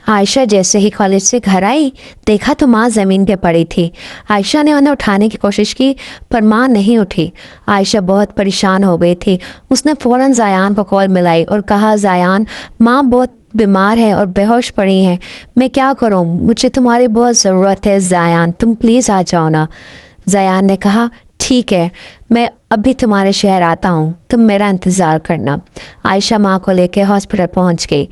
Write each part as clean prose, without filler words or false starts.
عائشہ جیسے ہی کالج سے گھر آئی دیکھا تو ماں زمین پہ پڑی تھی۔ عائشہ نے انہیں اٹھانے کی کوشش کی پر ماں نہیں اٹھی۔ عائشہ بہت پریشان ہو گئی تھی۔ اس نے فوراً زیان کو کال ملائی اور کہا زیان ماں بہت بیمار ہے اور بے ہوش پڑی ہیں، میں کیا کروں؟ مجھے تمہاری بہت ضرورت ہے زیان، تم پلیز آ جاؤ نا۔ زیان نے کہا ٹھیک ہے، میں ابھی تمہارے شہر آتا ہوں، تم میرا انتظار کرنا۔ عائشہ ماں کو لے کے ہاسپٹل پہنچ گئی۔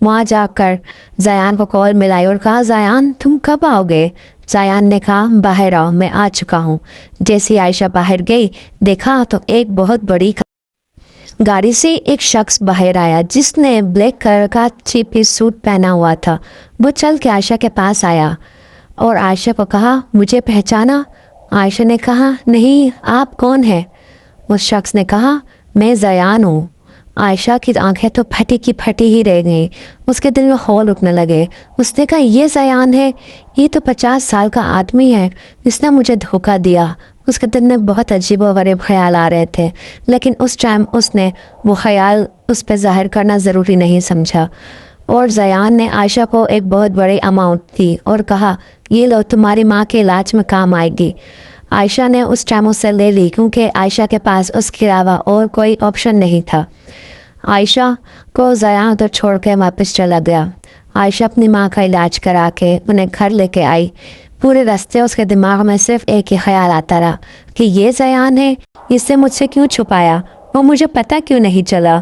وہاں جا کر زیان کو کال ملائی اور کہا زیان تم کب آؤ گے؟ زیان نے کہا باہر آؤ، میں آ چکا ہوں۔ جیسے عائشہ باہر گئی دیکھا تو ایک بہت بڑی گاڑی سے ایک شخص باہر آیا جس نے بلیک کلر کا تھری پیس سوٹ پہنا ہوا تھا۔ وہ چل کے عائشہ کے پاس آیا اور عائشہ کو کہا مجھے پہچانا؟ عائشہ نے کہا نہیں، آپ کون ہیں؟ اس شخص نے کہا میں زیان ہوں۔ عائشہ کی آنکھیں تو پھٹی کی پھٹی ہی رہ گئیں، اس کے دل میں ہول اٹھنے لگے۔ اس نے کہا یہ زیان ہے؟ یہ تو 50 سال کا آدمی ہے، اس نے مجھے دھوکہ دیا۔ اس کے دل میں بہت عجیب و غریب خیال آ رہے تھے، لیکن اس ٹائم اس نے وہ خیال اس پہ ظاہر کرنا ضروری نہیں سمجھا۔ اور زیان نے عائشہ کو ایک بہت بڑی اماؤنٹ دی اور کہا یہ لو، تمہاری ماں کے علاج میں کام آئے گی۔ عائشہ نے اس ٹائم اس سے لے لی کیونکہ عائشہ کے پاس اس کے علاوہ اور کوئی آپشن نہیں تھا۔ عائشہ کو زیان ادھر چھوڑ کے واپس چلا گیا۔ عائشہ اپنی ماں کا علاج کرا کے انہیں گھر لے کے آئی۔ پورے راستے اس کے دماغ میں صرف ایک ہی خیال آتا رہا کہ یہ زیان ہے، اس سے مجھ سے کیوں چھپایا اور مجھے پتہ کیوں نہیں چلا۔